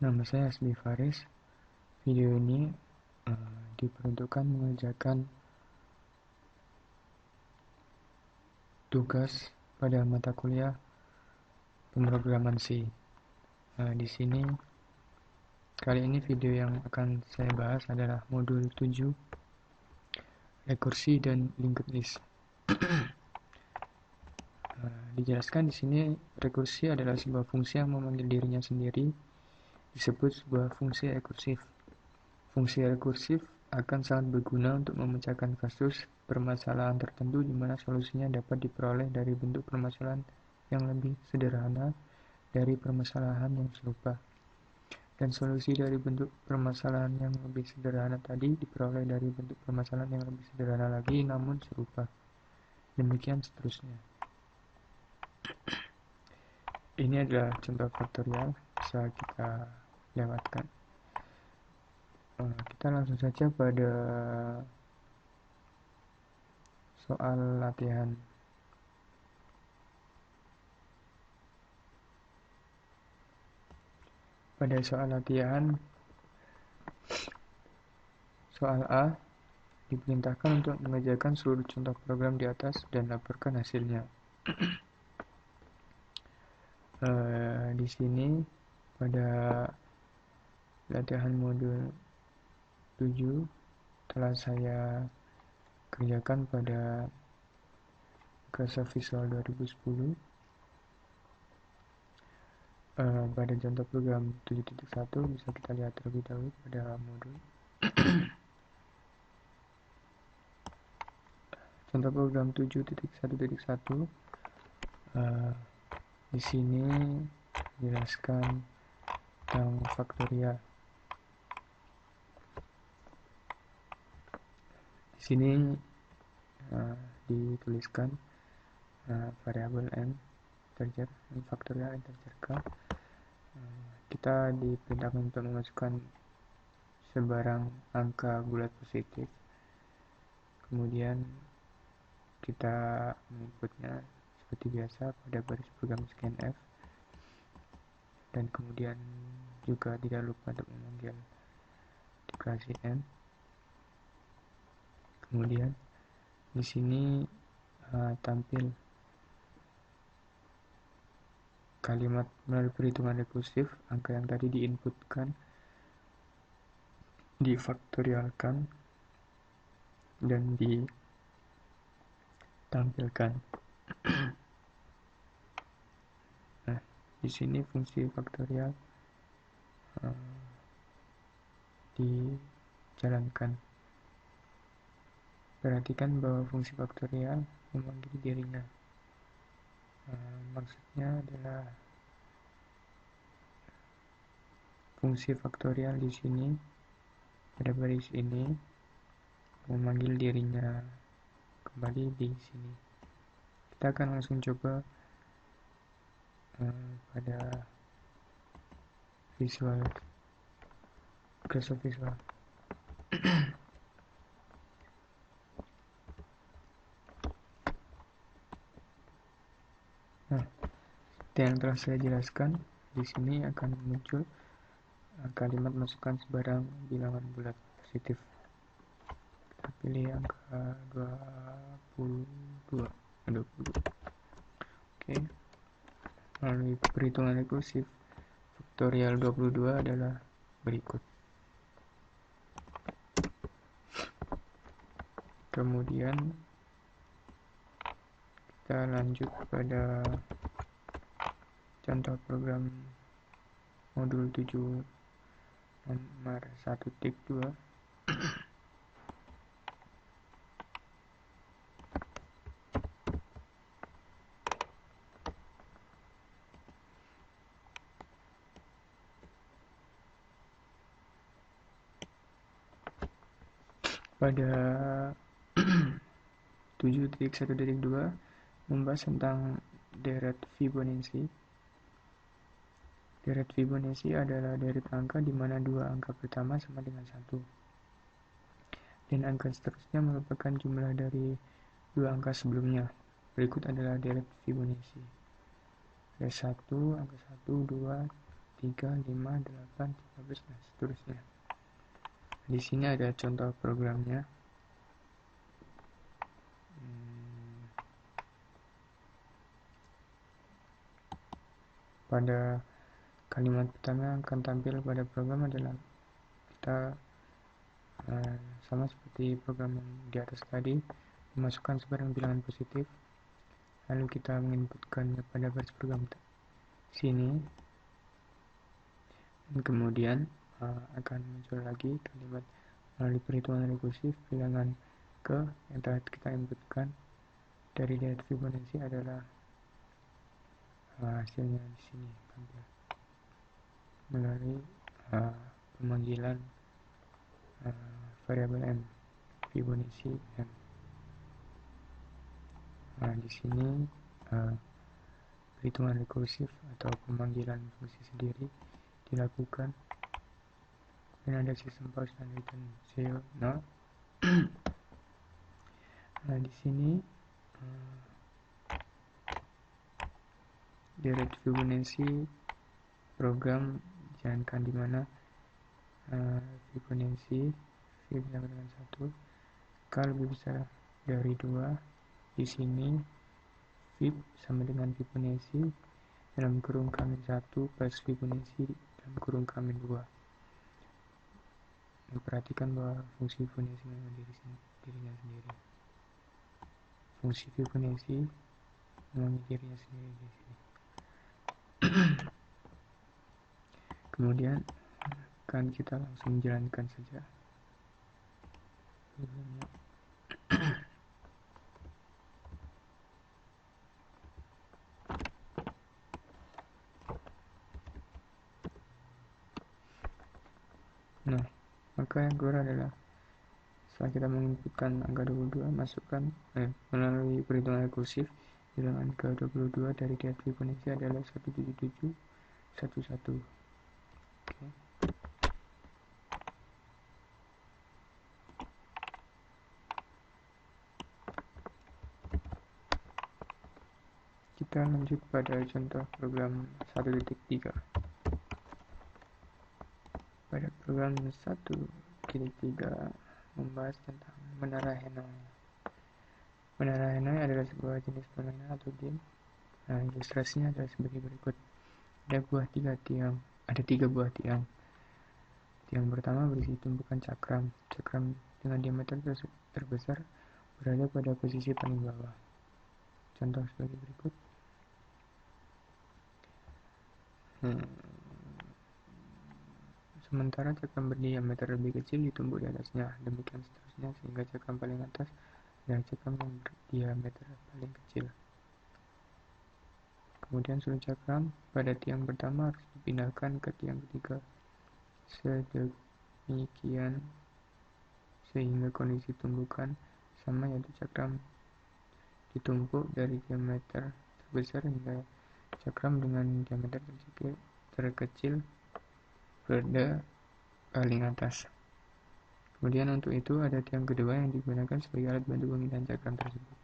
Nama saya Hasbi Faris. Video ini diperuntukkan mengerjakan tugas pada mata kuliah pemrograman C. Di sini kali ini video yang akan saya bahas adalah modul 7 rekursi dan linked list. Dijelaskan di sini rekursi adalah sebuah fungsi yang memanggil dirinya sendiri, disebut sebuah fungsi rekursif. Fungsi rekursif akan sangat berguna untuk memecahkan kasus permasalahan tertentu di mana solusinya dapat diperoleh dari bentuk permasalahan yang lebih sederhana dari permasalahan yang serupa. Dan solusi dari bentuk permasalahan yang lebih sederhana tadi diperoleh dari bentuk permasalahan yang lebih sederhana lagi namun serupa. Demikian seterusnya. Ini adalah contoh faktorial, bisa kita lewatkan. Kita langsung saja pada soal latihan. Pada soal latihan, soal A diperintahkan untuk mengerjakan seluruh contoh program di atas dan laporkan hasilnya. Di sini pada latihan modul 7 telah saya kerjakan pada Microsoft Visual 2010. Pada contoh program 7.1 bisa kita lihat terlebih dahulu pada modul. Contoh program 7.1.1 di sini menjelaskan tentang faktorial. Di sini dituliskan variabel n integer, faktorial integer k. Kita diperintahkan untuk memasukkan sebarang angka bulat positif. Kemudian kita menginputnya seperti biasa pada baris program scanf, dan kemudian juga tidak lupa untuk memanggil deklarasi n. Kemudian di sini tampil kalimat melalui perhitungan rekursif, angka yang tadi diinputkan difaktorialkan dan ditampilkan. Nah, di sini fungsi faktorial dijalankan. Perhatikan bahwa fungsi faktorial memanggil dirinya. Maksudnya adalah fungsi faktorial di sini pada baris ini memanggil dirinya kembali di sini. Kita akan langsung coba pada Visual Microsoft Visual. Nah, yang telah saya jelaskan di sini akan muncul kalimat masukkan sebarang bilangan bulat positif. Kita pilih angka 22. Oke. Melalui perhitungan rekursif, faktorial 22 adalah berikut. Kemudian kita lanjut pada contoh program modul 7 nomor 1.2. Pada 7.1.2 membahas tentang deret Fibonacci. Deret Fibonacci adalah deret angka di mana dua angka pertama sama dengan 1. Dan angka seterusnya merupakan jumlah dari dua angka sebelumnya. Berikut adalah deret Fibonacci. Ada 1, angka 1, 2, 3, 5, 8, 13, dan seterusnya. Di sini ada contoh programnya. Pada kalimat pertama yang akan tampil pada program adalah kita sama seperti program yang di atas tadi, memasukkan sebarang bilangan positif, lalu kita menginputkannya pada baris program sini, dan kemudian akan muncul lagi kalimat melalui perhitungan rekursif bilangan ke yang telah kita inputkan dari data Fibonacci adalah hasilnya di sini tampil melalui pemanggilan variabel M, Fibonacci M. Di sini perhitungan rekursif atau pemanggilan fungsi sendiri dilakukan dan ada sistem pause dan return 0. Nah, di sini direct Fibonacci program dijalankan di mana Fibonacci Fib sama dengan 1 kalau lebih besar dari 2. Di sini Fib sama dengan Fibonacci dalam kurung kamin 1 plus Fibonacci dalam kurung kamin 2. Perhatikan bahwa fungsi Fibonacci memang dirinya sendiri. Fungsi Fibonacci memang dirinya sendiri di sini. Kemudian kan kita langsung menjalankan saja. Nah, maka yang keluar adalah setelah kita menginputkan angka 22, masukkan melalui perhitungan rekursif bilangan ke 22 dari data Fibonacci adalah 17711. Oke. Kita lanjut pada contoh program 1.3. Pada program 1.3 membahas tentang menara Hanoi. Menara Hanoi adalah sebuah jenis permainan atau game. Nah, ilustrasinya adalah sebagai berikut. Ada tiga buah tiang. Tiang pertama berisi tumpukan cakram. Cakram dengan diameter terbesar berada pada posisi paling bawah. Contoh sebagai berikut. Sementara cakram berdiameter lebih kecil ditumbuk di atasnya, demikian seterusnya sehingga cakram paling atas adalah cakram yang berdiameter paling kecil. Kemudian seluruh cakram pada tiang pertama harus dipindahkan ke tiang ketiga. Sedemikian sehingga kondisi tumbukan sama, yaitu cakram ditumpuk dari diameter terbesar hingga cakram dengan diameter terkecil berada paling atas. Kemudian untuk itu ada tiang kedua yang digunakan sebagai alat bantu pemindahan cakram tersebut.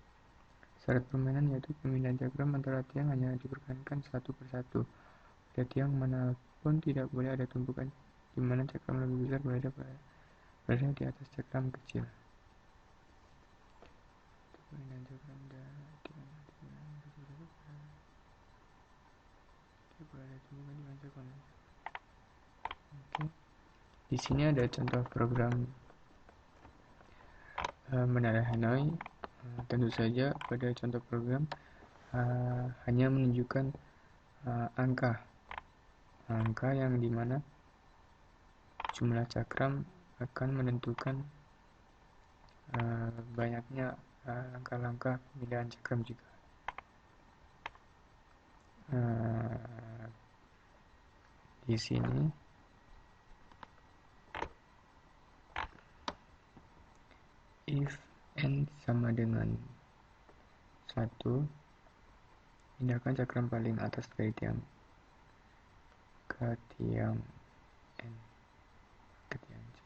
Syarat permainan yaitu pemindahan cakram antara tiang hanya diperkenankan satu persatu. Pada tiang manapun tidak boleh ada tumpukan di mana cakram lebih besar berada di atas cakram kecil. Pemindahan cakram dari tiang tidak boleh ada tumpukan di mana cakram. Oke. Di sini ada contoh program menara Hanoi. Tentu saja pada contoh program hanya menunjukkan angka yang dimana jumlah cakram akan menentukan banyaknya langkah-langkah pemindahan cakram juga. Di sini if n sama dengan 1, pindahkan cakram paling atas dari tiang ke tiang n ke tiang c.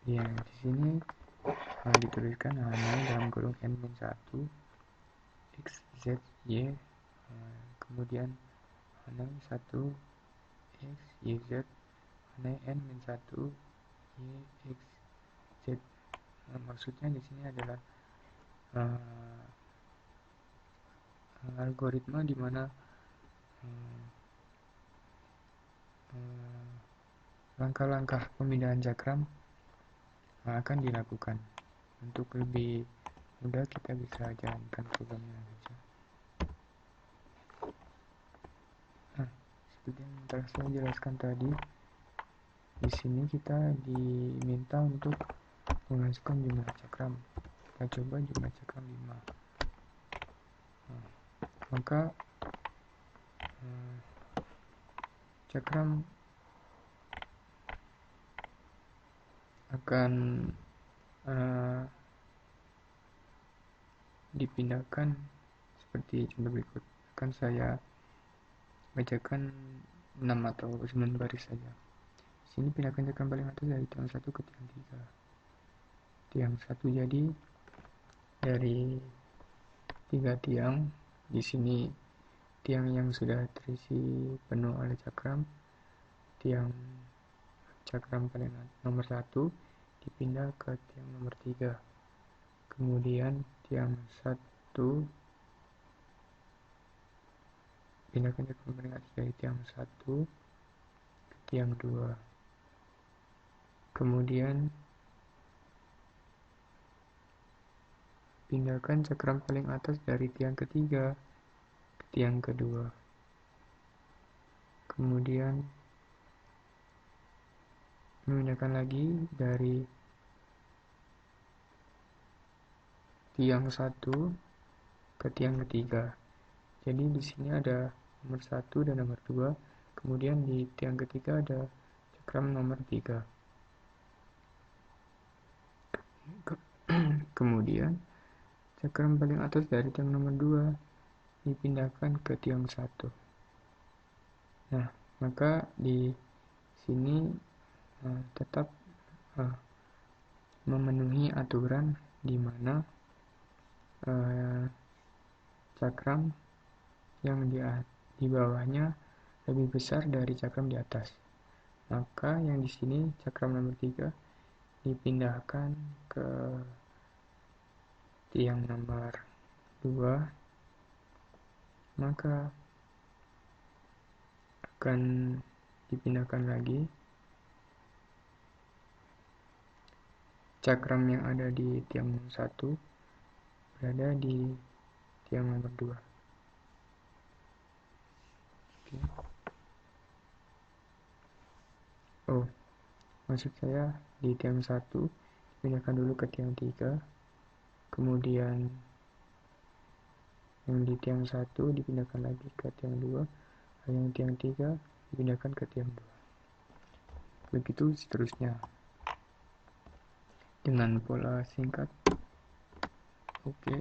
Ya, di sini dituliskan Hanoi dalam kurung n-1 x z y, kemudian mana 1 X, Y, Z, mana N min 1 Y, X, Z. Maksudnya di sini adalah algoritma di mana langkah-langkah pemindahan cakram akan dilakukan. Untuk lebih mudah kita bisa jalankan programnya saja. Seperti yang telah saya jelaskan tadi, di sini kita diminta untuk memasukkan jumlah cakram. Kita coba jumlah cakram 5. Maka cakram akan dipindahkan seperti contoh berikut. Akan saya bacakan 6 atau 9 baris saja. Di sini pindahkan cakram paling atas dari tiang 1 ke tiang 3. Tiang 1 jadi dari 3 tiang. Di sini tiang yang sudah terisi penuh oleh cakram, tiang cakram paling nomor 1 dipindah ke tiang nomor 3. Kemudian tiang 1 pindahkan cakram paling atas dari tiang 1 ke tiang 2. Kemudian pindahkan cakram paling atas dari tiang ketiga ke tiang kedua. Kemudian memindahkan lagi dari tiang 1 ke tiang ketiga. Jadi di sini ada nomor 1 dan nomor 2. Kemudian di tiang ketiga ada cakram nomor 3. Kemudian cakram paling atas dari tiang nomor 2 dipindahkan ke tiang 1. Nah, maka di sini tetap memenuhi aturan di mana cakram yang di bawahnya lebih besar dari cakram di atas. Maka yang di sini cakram nomor 3 dipindahkan ke tiang nomor 2, maka akan dipindahkan lagi cakram yang ada di tiang nomor 1 berada di tiang nomor 2. Oke. Oh, maksud saya di tiang 1 dipindahkan dulu ke tiang 3, kemudian yang di tiang 1 dipindahkan lagi ke tiang 2, yang tiang 3 dipindahkan ke tiang 2. Begitu seterusnya dengan pola singkat. Oke,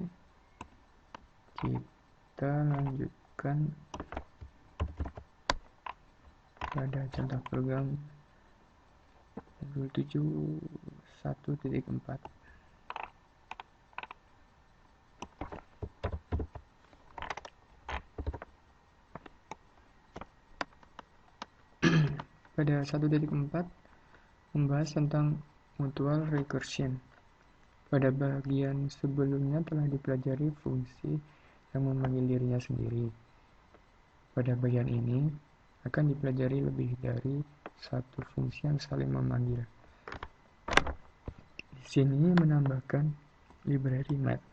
kita lanjutkan pada contoh program modul 7.1.4. Pada 1.4 membahas tentang mutual recursion. Pada bagian sebelumnya telah dipelajari fungsi yang memanggil dirinya sendiri. Pada bagian ini akan dipelajari lebih dari satu fungsi yang saling memanggil. Di sini menambahkan library math.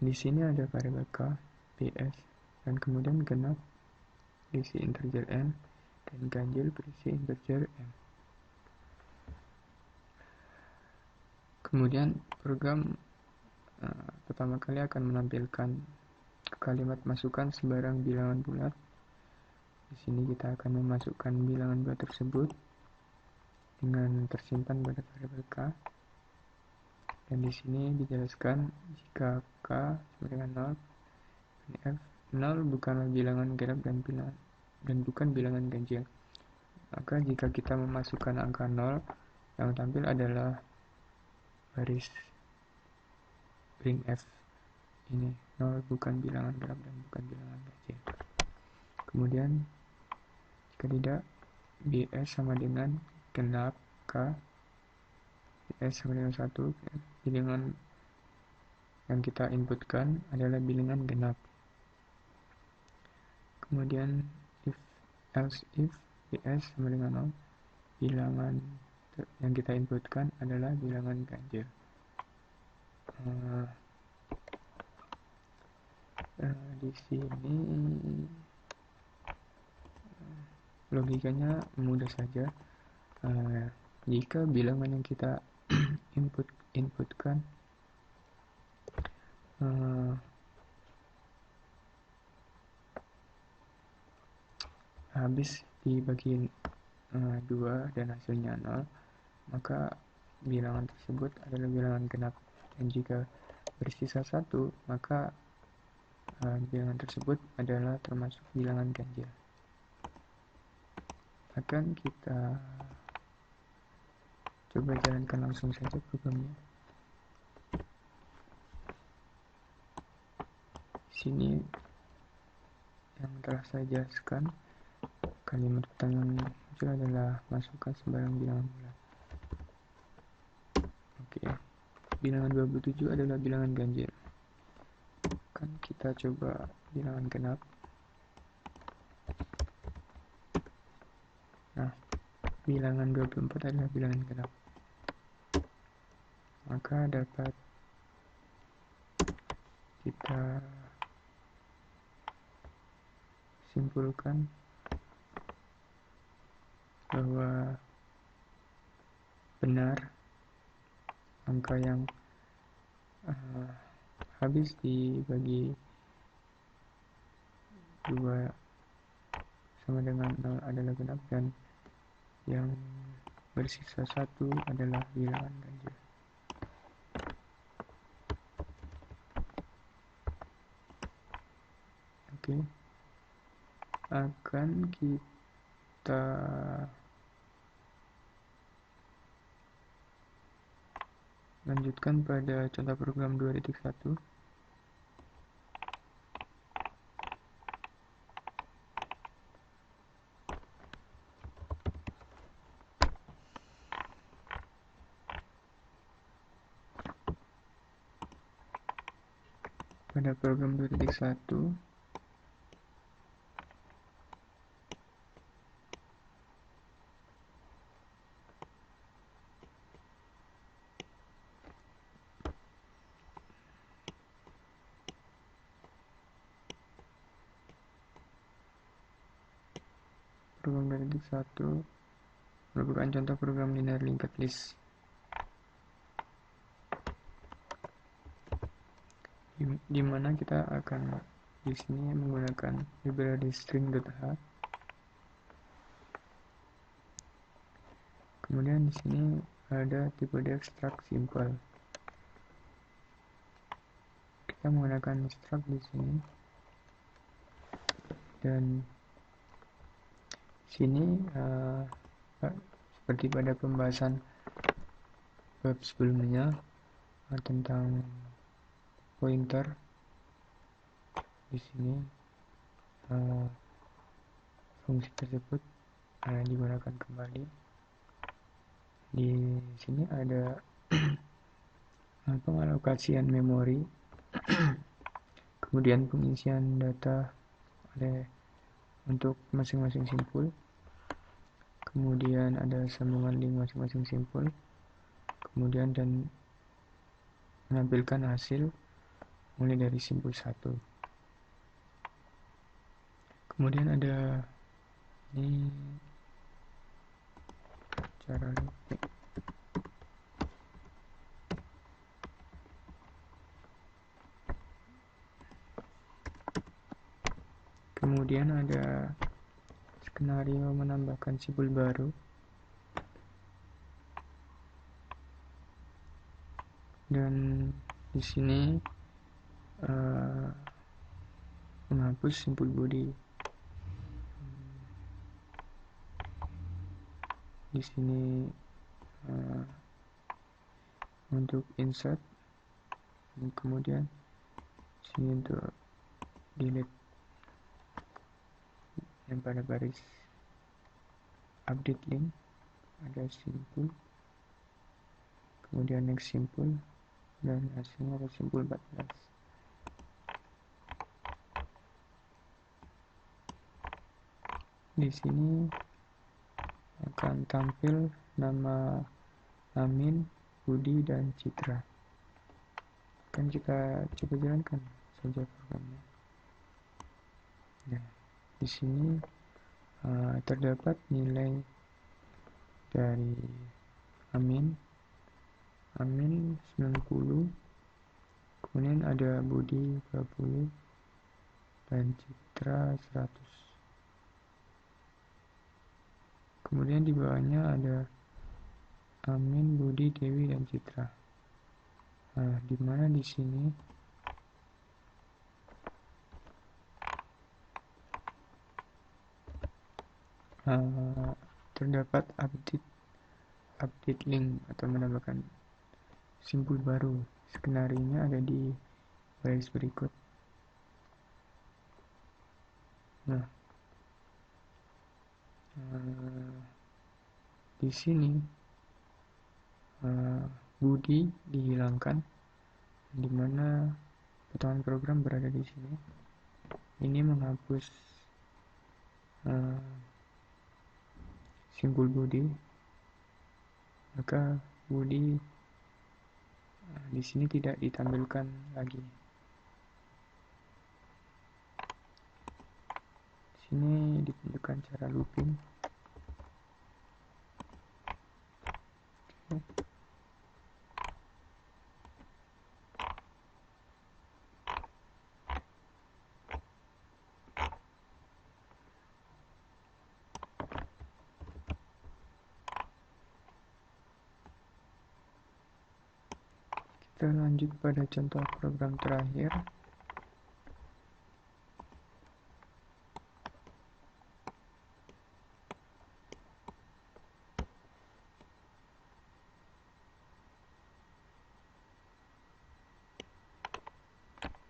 Di sini ada variabel k, ps, dan kemudian genap berisi integer n dan ganjil berisi integer m. Kemudian program pertama kali akan menampilkan kalimat masukan sembarang bilangan bulat. Di sini kita akan memasukkan bilangan bulat tersebut dengan tersimpan pada variabel k. Dan di sini dijelaskan jika k sama dengan 0 dan f 0 bukanlah bilangan genap dan bukan bilangan ganjil. Maka jika kita memasukkan angka 0, yang tampil adalah baris ring F ini 0 bukan bilangan genap dan bukan bilangan ganjil. Kemudian jika tidak, BS sama dengan genap K, BS sama dengan 1, bilangan yang kita inputkan adalah bilangan genap. Kemudian else if BS sama dengan 0, bilangan yang kita inputkan adalah bilangan ganjil. Di sini logikanya mudah saja. Jika bilangan yang kita inputkan habis dibagi 2 dan hasilnya 0, maka bilangan tersebut adalah bilangan genap. Dan jika bersisa 1, maka bilangan tersebut adalah termasuk bilangan ganjil. Akan kita coba jalankan langsung saja programnya. Sini yang telah saya jelaskan, kalimat pertanyaan muncul adalah masukkan sembarang bilangan bulat. Oke, bilangan 27 adalah bilangan ganjil. Kan kita coba bilangan genap. Nah, bilangan 24 adalah bilangan genap. Maka dapat kita simpulkan bahwa benar angka yang habis dibagi 2 sama dengan 0 adalah genap, dan yang bersisa 1 adalah bilangan ganjil. Oke, akan kita lanjutkan pada contoh program 2.1. Pada program 2.1, program 2.1 merupakan contoh program linear linked list, di mana kita akan di sini menggunakan library string.h. Kemudian di sini ada tipe struct simple. Kita menggunakan struct di sini, dan sini seperti pada pembahasan bab sebelumnya tentang pointer, di sini fungsi tersebut digunakan kembali. Di sini ada pengalokasian memori, kemudian pengisian data untuk masing-masing simpul, kemudian ada sambungan link masing-masing simpul, kemudian dan menampilkan hasil mulai dari simpul 1. Kemudian ada ini cara looping. Kemudian ada skenario menambahkan simpul baru. Dan di sini menghapus simpul body. Di sini untuk insert, dan kemudian Sini untuk delete yang pada baris update link ada simpul, kemudian next simpul, dan hasilnya ada simpul 14. Di sini akan tampil nama Amin, Budi, dan Citra. Akan kita coba jalankan saja programnya. Nah, di sini terdapat nilai dari Amin 90, kemudian ada Budi 20, dan Citra 100. Kemudian di bawahnya ada Amin, Budi, Dewi, dan Citra. Nah, di mana di sini terdapat update link atau menambahkan simpul baru. Skenarionya ada di baris berikut. Nah, di sini Budi dihilangkan, di mana potongan program berada di sini. Ini menghapus simpul Budi, maka Budi di sini tidak ditampilkan lagi. Di sini ditunjukkan cara looping. Kita lanjut pada contoh program terakhir.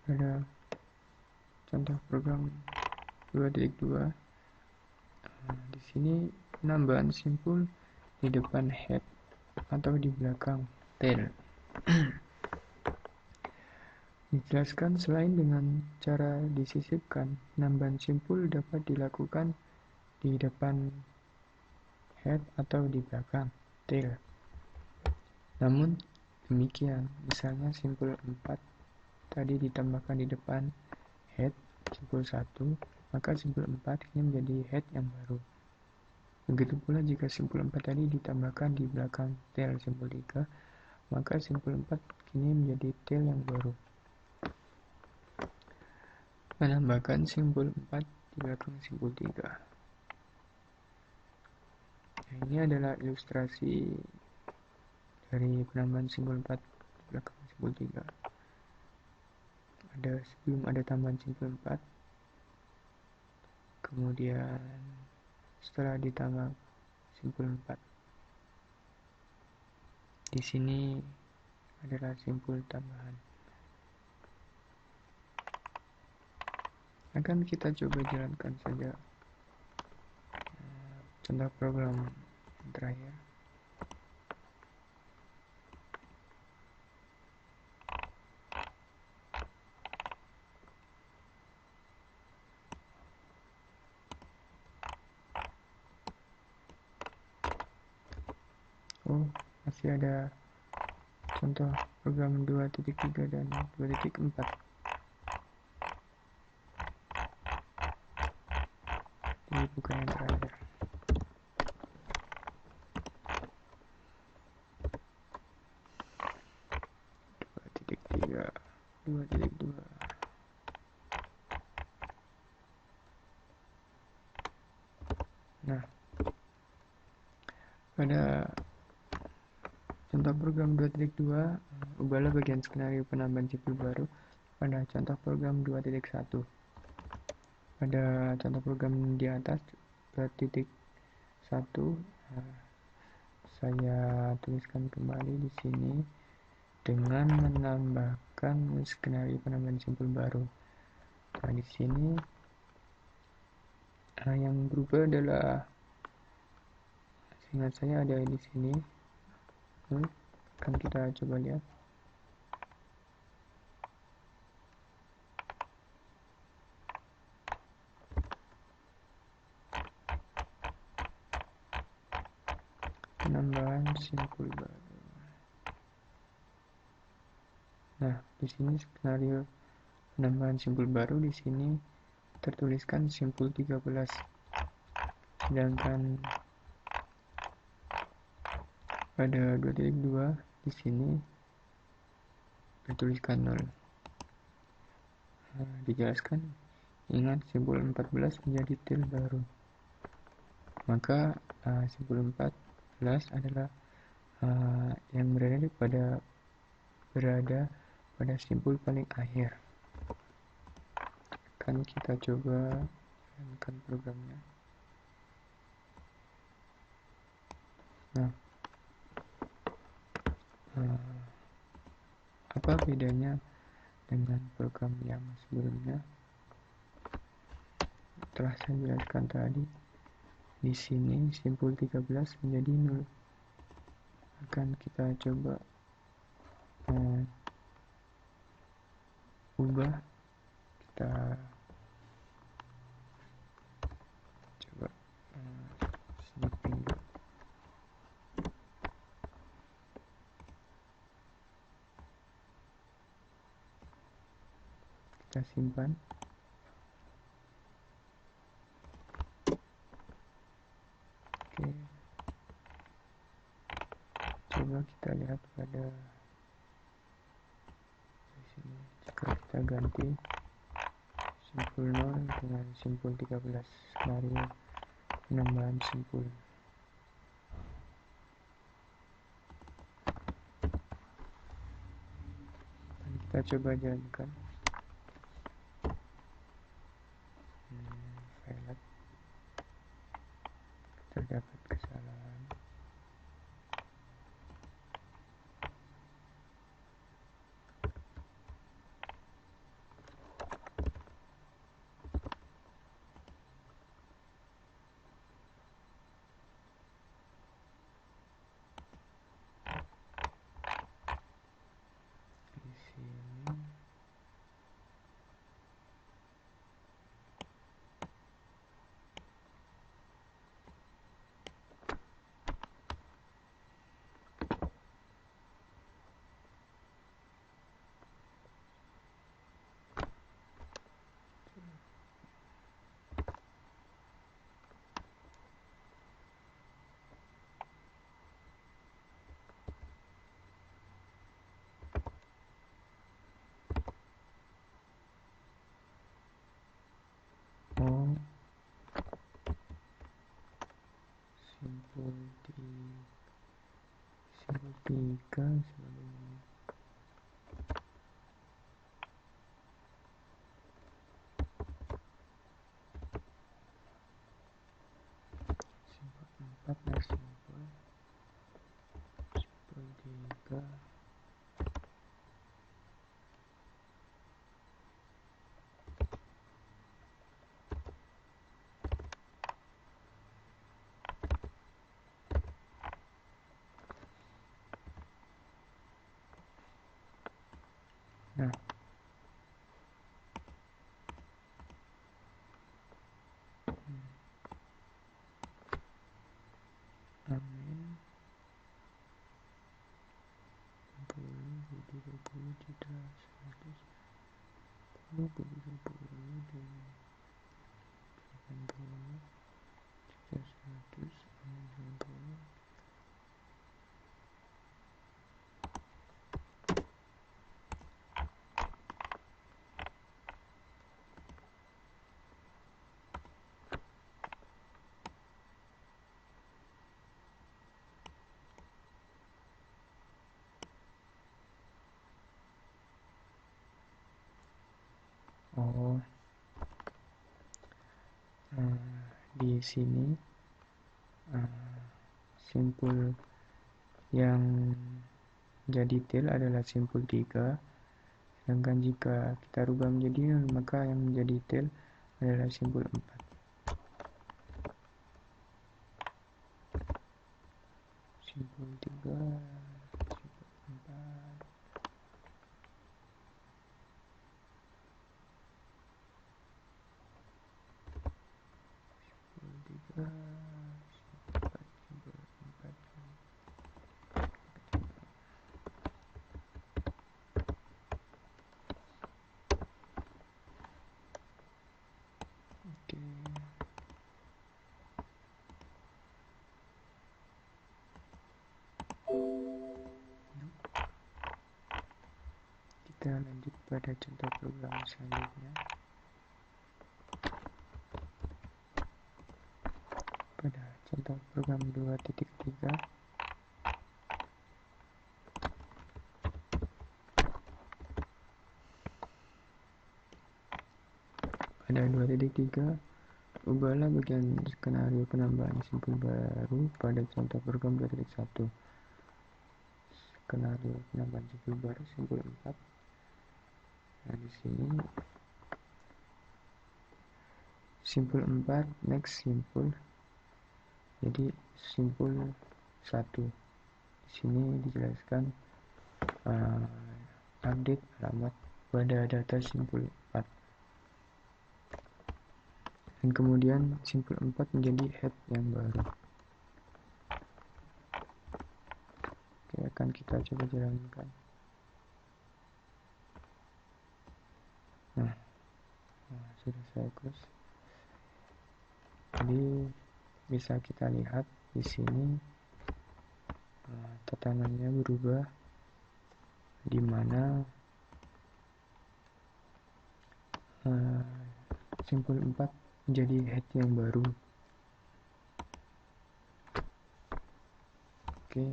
Pada contoh program 2.2, di sini penambahan simpul di depan head atau di belakang tail. Dijelaskan selain dengan cara disisipkan, penambahan simpul dapat dilakukan di depan head atau di belakang tail. Namun demikian, misalnya simpul 4 tadi ditambahkan di depan head simpul 1, maka simpul 4 ini menjadi head yang baru. Begitu pula jika simpul 4 tadi ditambahkan di belakang tail simpul 3, maka simpul 4 kini menjadi tail yang baru. Menambahkan simpul 4 di belakang simpul 3. Nah, ini adalah ilustrasi dari penambahan simpul 4 di belakang simpul 3. Sebelum ada tambahan simpul 4, kemudian setelah ditambah simpul 4. Di sini adalah simpul tambahan. Akan kita coba jalankan saja contoh program yang terakhir. Oh, masih ada contoh program 2.3 dan 2.4. Ini bukan yang terakhir. Dua titik dua. Nah, pada contoh program 2.2, ubahlah bagian skenario penambahan simpul baru pada contoh program 2.1. Pada contoh program di atas 2.1, saya tuliskan kembali di sini dengan menambahkan skenario penambahan simpul baru. Nah, di sini yang berubah adalah, ingat saya ada di sini. Kan kita coba lihat. Penambahan simpul baru. Nah, di sini skenario penambahan simpul baru di sini tertuliskan simpul 13. Sedangkan pada 2.2 di sini dituliskan 0. Nah, dijelaskan, ingat simpul 14 menjadi til baru. Maka simpul 14 adalah yang berada pada simpul paling akhir. Kan kita coba jalankan programnya. Nah, apa bedanya dengan program yang sebelumnya? Telah saya jelaskan tadi. Di sini simpul 13 menjadi 0. Akan kita coba ubah. Kita coba snipping. Kita simpan. Oke. Coba kita lihat pada sini. Jika kita ganti simpul 0 dengan simpul 13, skenario penambahan simpul. Dan kita coba jalankan. File terdapat kesalahan. Di sini simpul 3 sebagai simpul 4 dan simpul 3. Nah, amin 60 20 tidak 100 10 20 dan 80 tidak 100 90. Di sini simpul yang menjadi tail adalah simpul 3, sedangkan jika kita rubah menjadi nol, maka yang menjadi tail adalah simpul 4. Simpul 3, simpul 4. Simpul 3, simpul 4. Oke. Kita lanjut pada contoh program selanjutnya. Pada contoh program 2.3, pada 2.3, ubahlah bagian skenario penambahan simpul baru pada contoh program 2.1. Skenario penambahan simpul baru simpul 4. Nah, di sini simpul 4 next simpul, jadi simpul 1. Di sini dijelaskan update alamat pada data simpul 4, dan kemudian simpul 4 menjadi head yang baru. Oke, akan kita coba jalankan. Nah, sudah saya close. Jadi bisa kita lihat di sini tatanannya berubah, di mana simpul 4 menjadi head yang baru. Oke.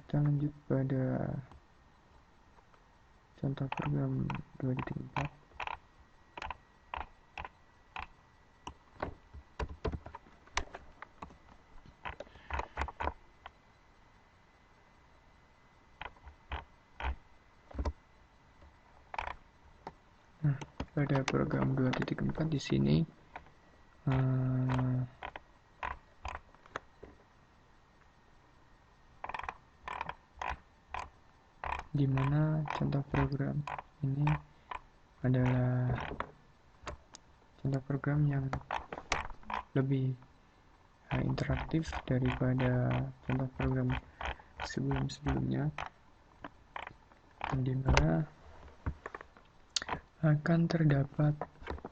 Kita lanjut pada contoh program 2.4. Nah, pada program 2.4 di sini di mana contoh program ini adalah contoh program yang lebih interaktif daripada contoh program sebelum-sebelumnya, di mana akan terdapat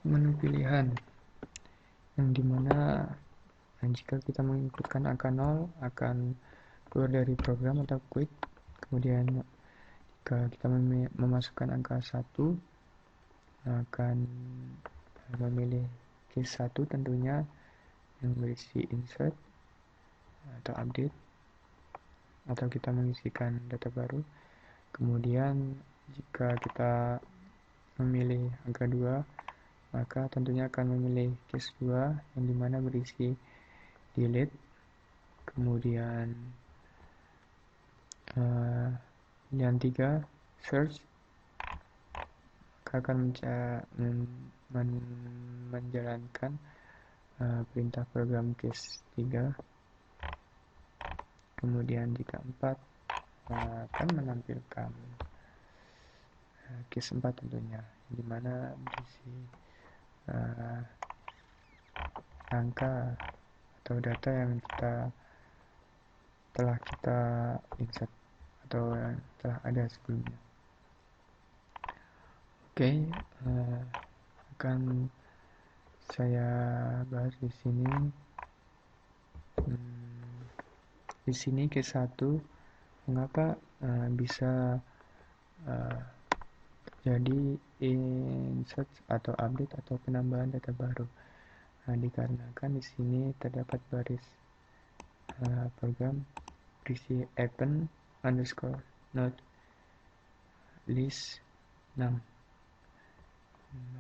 menu pilihan yang dimana jika kita menginputkan angka 0 akan keluar dari program atau quit. Kemudian jika kita memasukkan angka 1 akan memilih case 1 tentunya yang berisi insert atau update, atau kita mengisikan data baru. Kemudian jika kita memilih angka 2, maka tentunya akan memilih case 2 yang dimana berisi delete. Kemudian yang 3 search, maka akan menjalankan perintah program case 3. Kemudian jika 4 akan menampilkan case 4 tentunya, dimana berisi angka atau data yang telah kita insert atau yang telah ada sebelumnya. Oke, akan saya bahas di sini. Di sini case 1 mengapa bisa jadi insert atau update atau penambahan data baru. Dikarenakan di sini terdapat baris program berisi append underscore node list 6.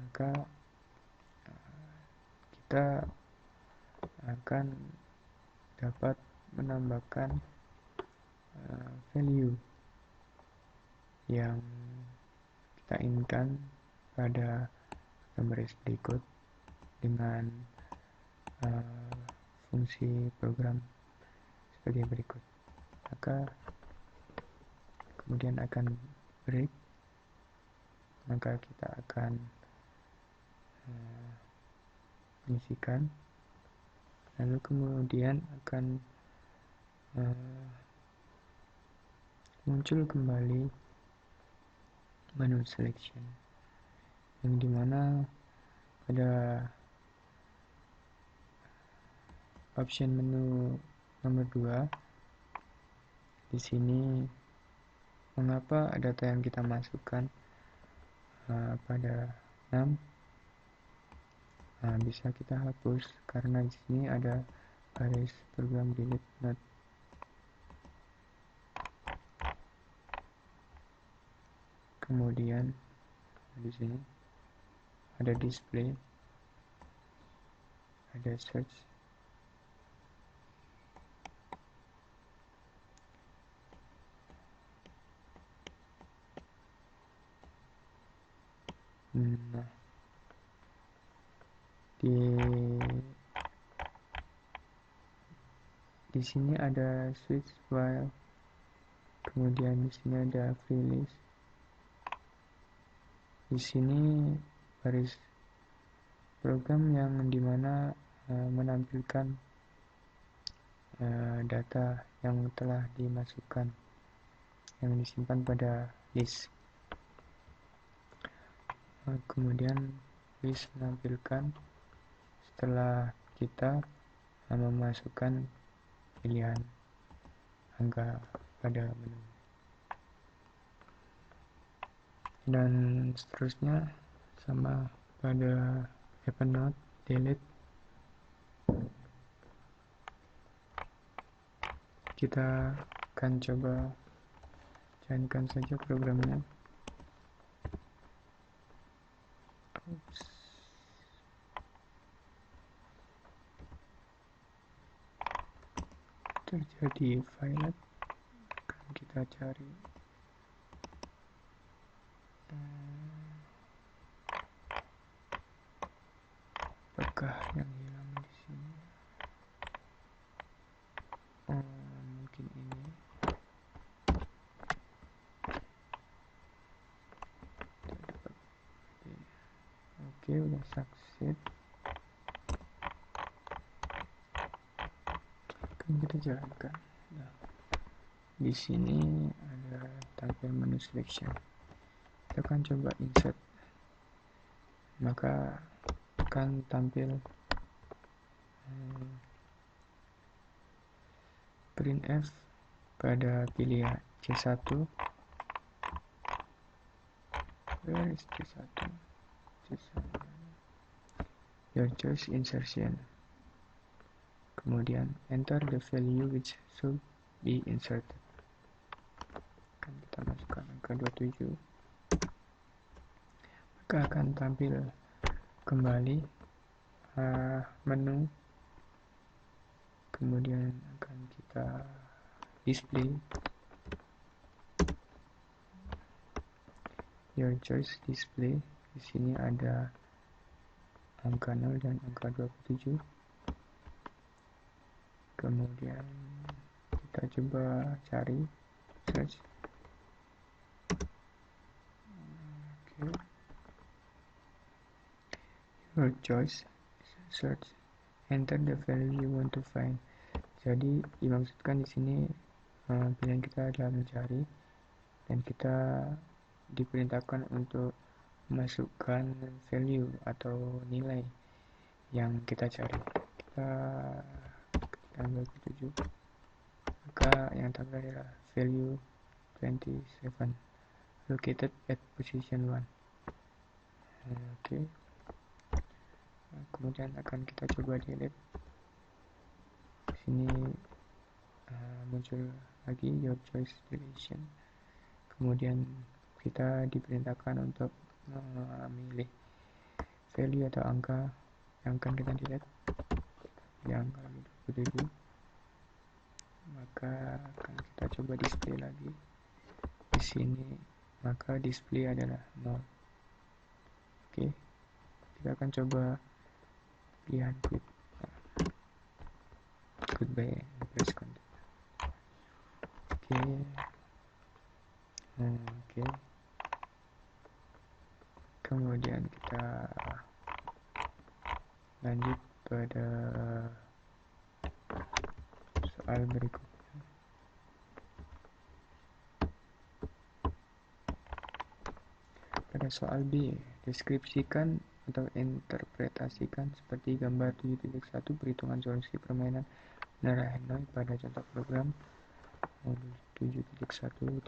maka kita akan dapat menambahkan value yang kita inginkan pada baris berikut dengan fungsi program sebagai berikut. Maka kemudian akan break, maka kita akan mengisikan, lalu kemudian akan muncul kembali menu selection, yang dimana pada option menu nomor 2 di sini, mengapa data yang kita masukkan pada 6 bisa kita hapus karena di sini ada baris program delete not. Kemudian di sini ada display, ada search, nah di sini ada switch file, kemudian di sini ada free list. Di sini baris program yang dimana menampilkan data yang telah dimasukkan, yang disimpan pada list. Kemudian list menampilkan setelah kita memasukkan pilihan angka pada menu, dan seterusnya sama pada Evernote delete. Kita akan coba jalankan saja programnya. Terjadi violet, akan kita cari apakah yang hilang di sini. Mungkin ini. Oke, udah succeed. Akan kita jalankan. Nah, di sini ada tampil menu selection. Kita akan coba insert, maka akan tampil printf pada pilihan C1. Where is C1? Your choice insertion. Kemudian enter the value which should be inserted. Akan kita masukkan angka 27. Maka akan tampil kembali menu, kemudian akan kita display your choice display. Di sini ada angka 0 dan angka 27. Kemudian kita coba cari search. Your choice search, enter the value you want to find. Jadi dimaksudkan di sini pilihan kita adalah mencari, dan kita diperintahkan untuk memasukkan value atau nilai yang kita cari. Kita tanggal 7, maka yang tampil adalah value 27 located at position 1. Oke. Kemudian akan kita coba delete. Di sini muncul lagi your choice deletion. Kemudian kita diperintahkan untuk memilih value atau angka yang akan kita lihat yang kali 27, maka akan kita coba display lagi di sini, maka display adalah 0. Oke, kita akan coba pilihan goodbye and press continue. Oke. Kemudian kita lanjut pada soal berikutnya. Pada soal B, deskripsikan atau interpretasikan seperti gambar 7.1 perhitungan solusi permainan menara Hanoi pada contoh program modul 7.1.3.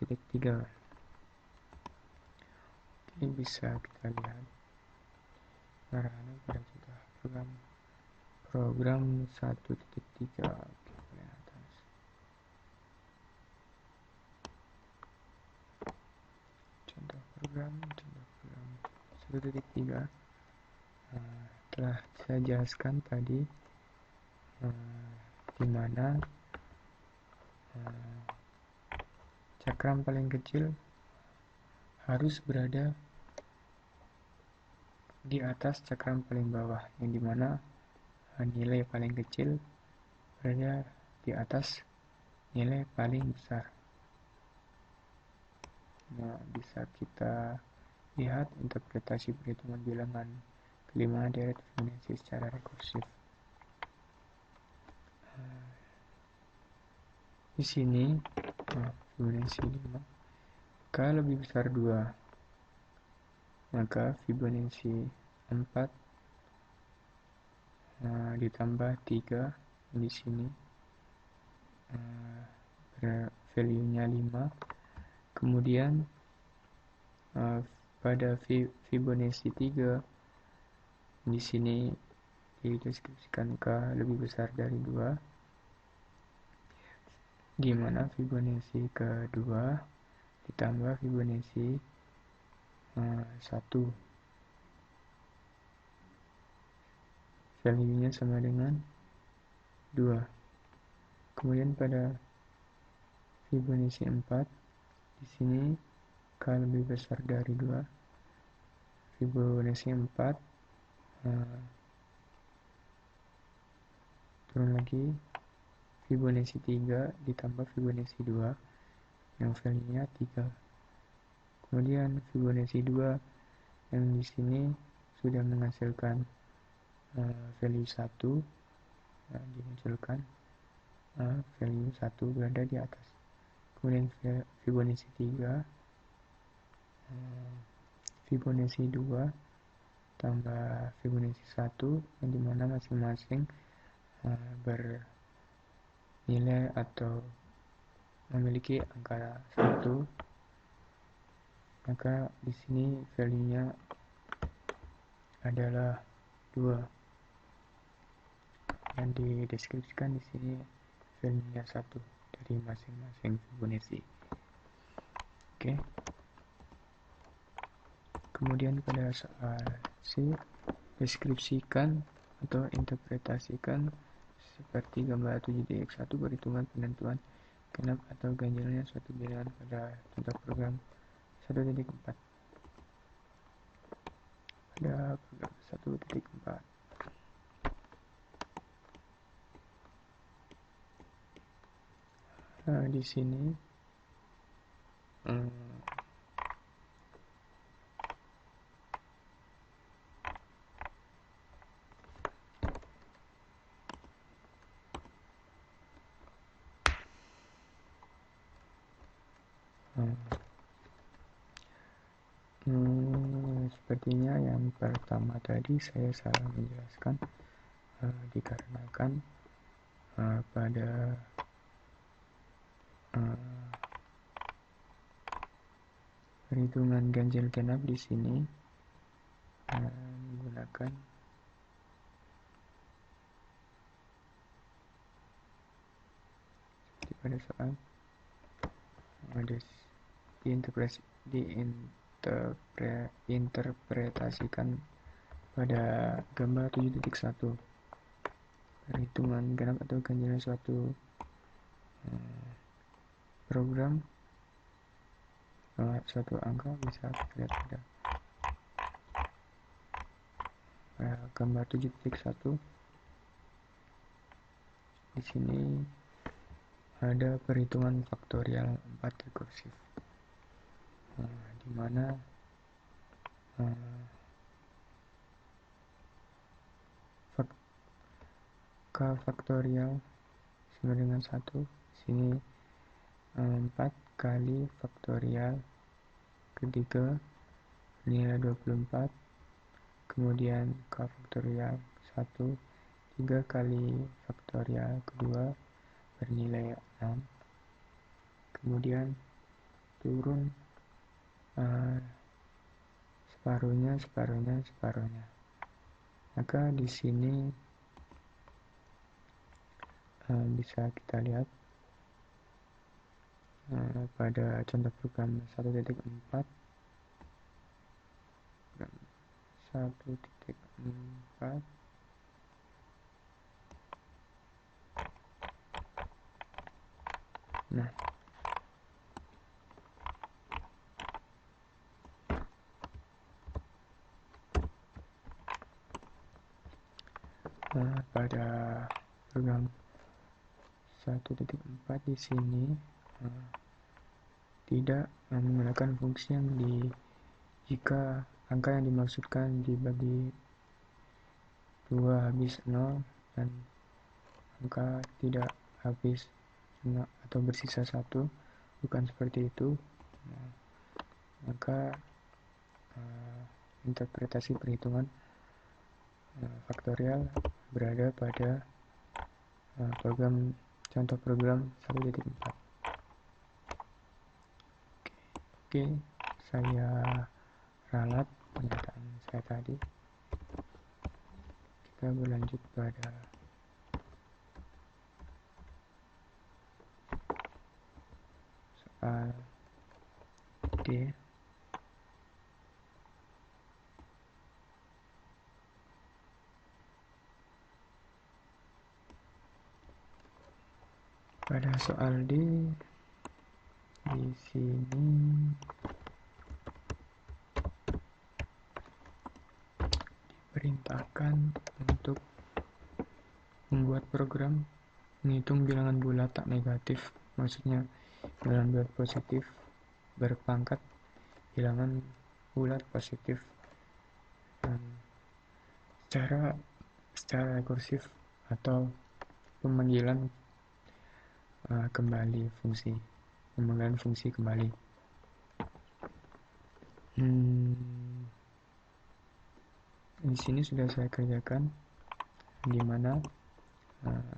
Ini bisa kita lihat menara Hanoi pada contoh program 1.3. Contoh program 1.3 telah saya jelaskan tadi, di mana cakram paling kecil harus berada di atas cakram paling bawah, yang dimana nilai paling kecil berada di atas nilai paling besar. Nah, bisa kita lihat interpretasi perhitungan bilangan kelima deret Fibonacci secara rekursif. Di sini Fibonacci 5, K lebih besar 2, maka Fibonacci 4 ditambah 3 di sini value-nya 5. Kemudian pada Fibonacci 3 di sini dideskripsikan K lebih besar dari 2, di mana Fibonacci kedua ditambah Fibonacci 1 value-nya sama dengan 2. Kemudian pada Fibonacci 4 di sini K lebih besar dari 2, Fibonacci 4 turun lagi, Fibonacci 3 ditambah Fibonacci 2 yang value-nya 3. Kemudian Fibonacci 2 yang di sini sudah menghasilkan value 1, dimunculkan value 1 berada di atas. Kemudian Fibonacci 3, Fibonacci 2 tambah Fibonacci 1, yang dimana masing-masing bernilai atau memiliki angka 1, maka di sini value-nya adalah 2 yang dideskripsikan di sini value-nya 1 dari masing-masing Fibonacci. Oke. Kemudian pada soal C, deskripsikan atau interpretasikan seperti gambar 7.1 perhitungan penentuan genap atau ganjilnya suatu bilangan pada contoh program 1.4. Pada program 1.4 di sini sepertinya yang pertama tadi saya salah menjelaskan, dikarenakan pada perhitungan ganjil genap di sini menggunakan seperti pada soal diinterpretasikan pada gambar 7.1, perhitungan genap atau ganjilan suatu program suatu angka bisa kita lihat pada gambar 7.1. Di sini ada perhitungan faktorial 4 rekursif, di mana k faktorial sama dengan 1. Di sini 4 kali faktorial ketiga nilai 24, kemudian k faktorial 1 3 kali faktorial kedua bernilai 6, kemudian turun separuhnya. Maka di sini bisa kita lihat pada contoh program 1.4. Nah, pada program 1.4 di sini tidak menggunakan fungsi yang jika angka yang dimaksudkan dibagi 2 habis 0 dan angka tidak habis 0 atau bersisa 1, bukan seperti itu. Maka interpretasi perhitungan faktorial berada pada contoh program 1.4. Oke, saya ralat pernyataan saya tadi. Kita berlanjut pada soal D. Pada soal D di sini diperintahkan untuk membuat program menghitung bilangan bulat tak negatif, maksudnya bilangan bulat positif berpangkat bilangan bulat positif secara rekursif atau pemanggilan fungsi kembali. Di sini sudah saya kerjakan, di mana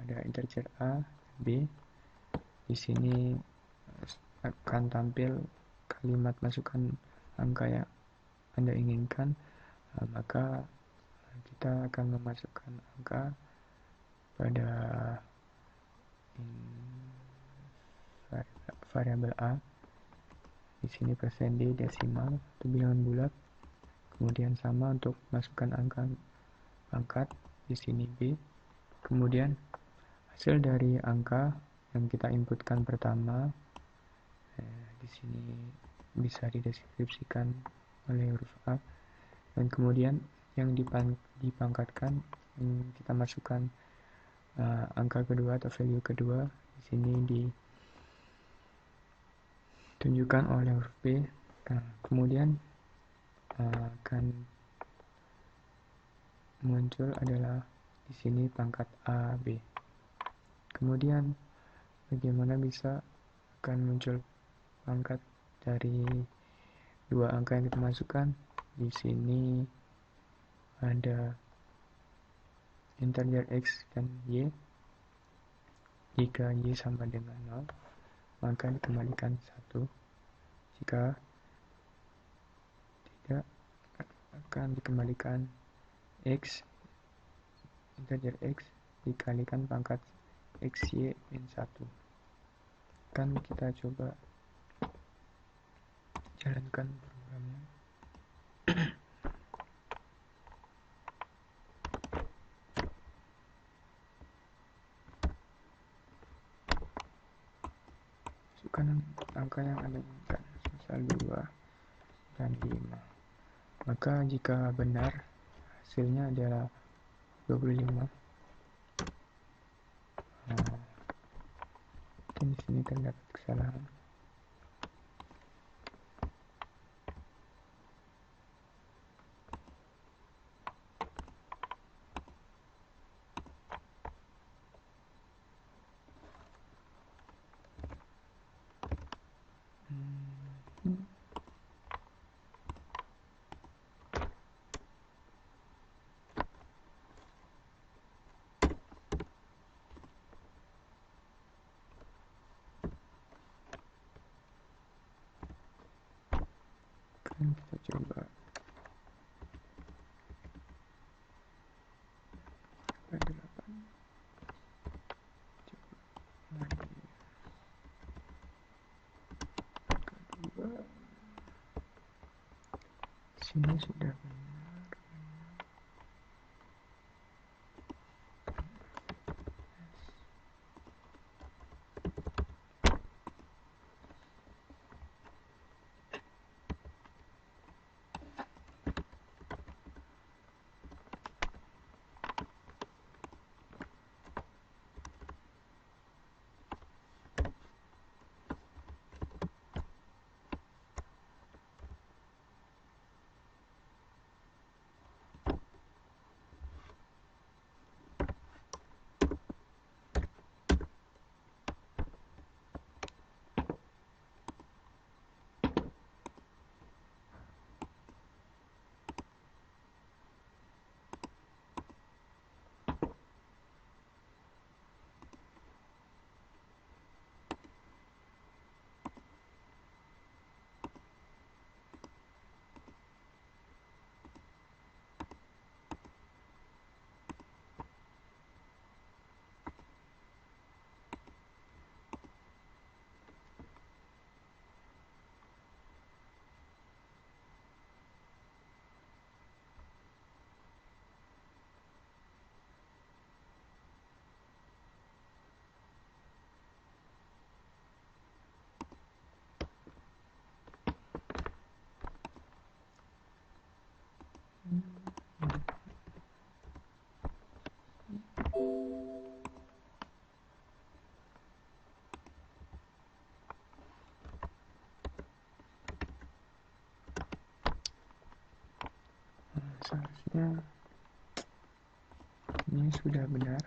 ada integer a, b. Di sini akan tampil kalimat masukkan angka yang Anda inginkan, maka kita akan memasukkan angka pada variabel a. Di sini %d desimal atau bilangan bulat. Kemudian sama untuk masukkan angka pangkat, di sini b. Kemudian hasil dari angka yang kita inputkan pertama di sini bisa dideskripsikan oleh huruf A, dan kemudian yang dipangkatkan kita masukkan angka kedua atau value kedua. Di sini ditunjukkan oleh huruf B. Kemudian akan muncul adalah di sini pangkat A, B. Kemudian bagaimana bisa akan muncul pangkat dari dua angka yang kita masukkan? Di sini ada integer x dan y. Jika y sama dengan 0, maka dikembalikan 1. Jika tidak, akan dikembalikan x, integer x dikalikan pangkat xy min 1. Kan kita coba jalankan programnya. keluarkan angka yang Anda inginkan, misal 2 dan 5. Maka jika benar, hasilnya adalah 25. Nah, mungkin di sini terdapat kesalahan. Kita coba angka 8. Coba lagi angka 2. Sini sudah benar. Seharusnya ini sudah benar.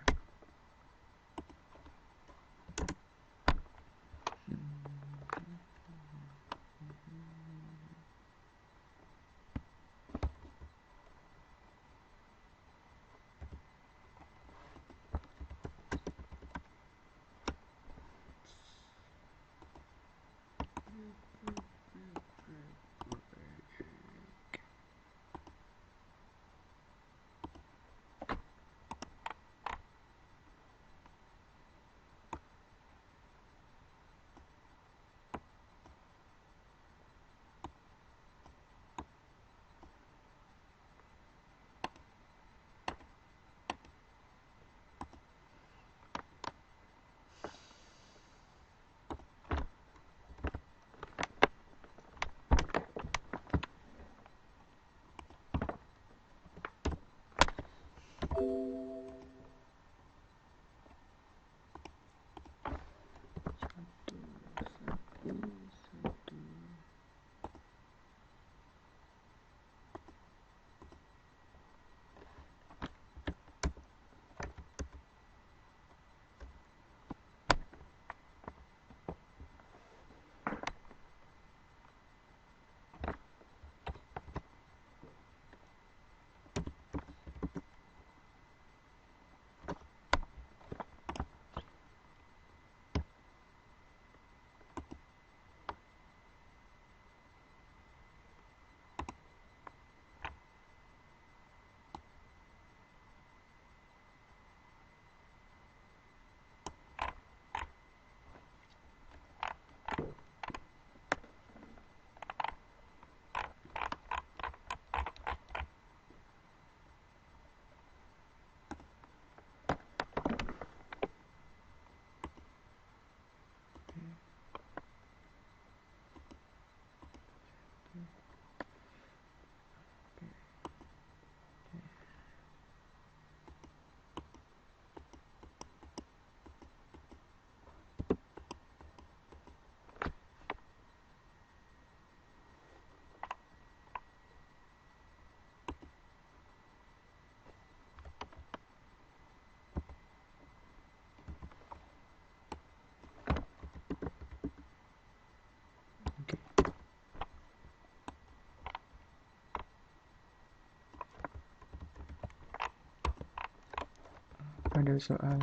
pada soal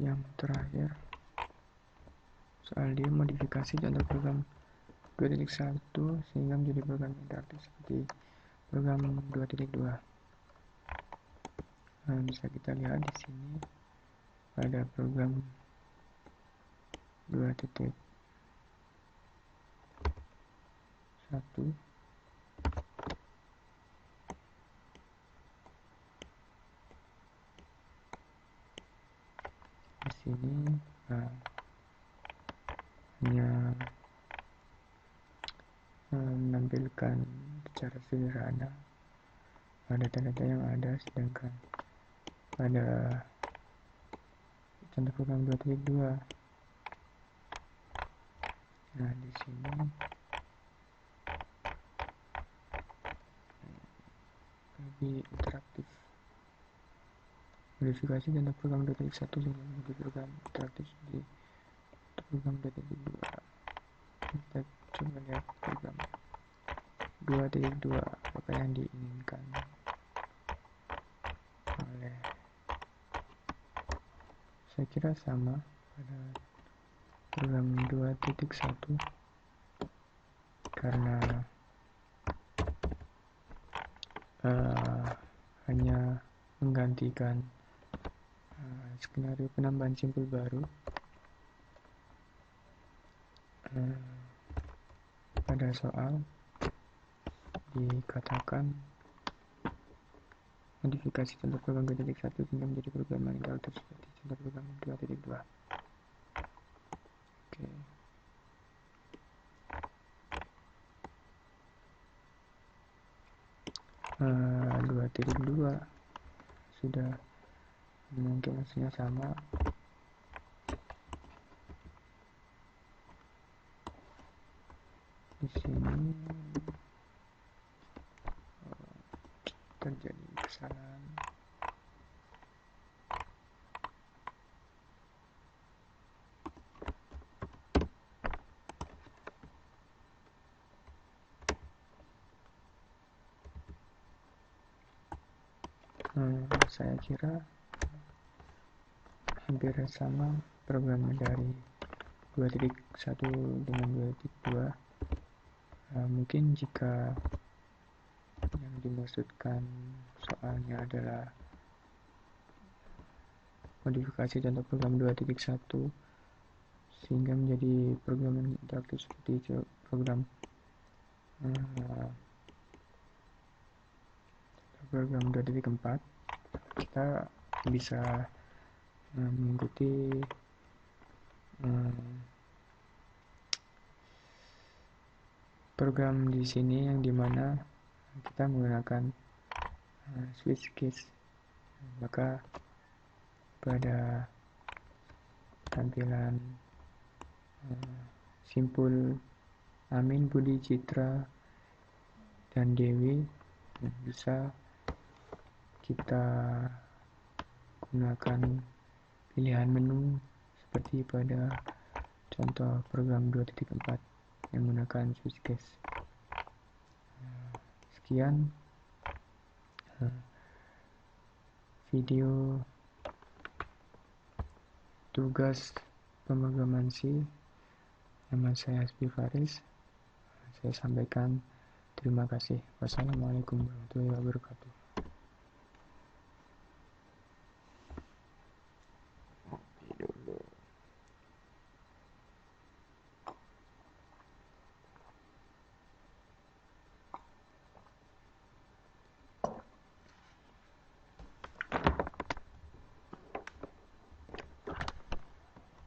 yang terakhir, soal D, modifikasi contoh program 2.1 sehingga menjadi program interaktif seperti program 2.2. Nah, bisa kita lihat di sini pada program 2.1 di sini hanya menampilkan secara sederhana data-data yang ada, sedangkan pada contoh program 2.2, nah di sini lebih interaktif. Modifikasi contoh program 2.1 sehingga menjadi program interaktif di program 2.2. Kita coba lihat program 2.2 apakah yang diinginkan oleh, saya kira sama pada program 2.1 karena hanya menggantikan skenario penambahan simpul baru pada soal dikatakan modifikasi contoh program 2.1 sehingga menjadi program interaktif seperti contoh program 2.2. Oke. Uh, 2.2 sudah mungkin hasilnya sama. Di sini terjadi kesalahan. Saya kira hampir sama program dari 2.1 dengan 2.2. Mungkin jika yang dimaksudkan soalnya adalah modifikasi contoh program 2.1 sehingga menjadi program interaktif seperti program 2.4, kita bisa mengikuti program di sini yang dimana kita menggunakan switch case. Maka pada tampilan simpul Amin, Budi, Citra, dan Dewi bisa kita gunakan pilihan menu seperti pada contoh program 2.4 yang menggunakan switch case. Sekian video tugas pemrograman C. Nama saya Hasbi Faris. Saya sampaikan terima kasih. Wassalamualaikum warahmatullahi wabarakatuh.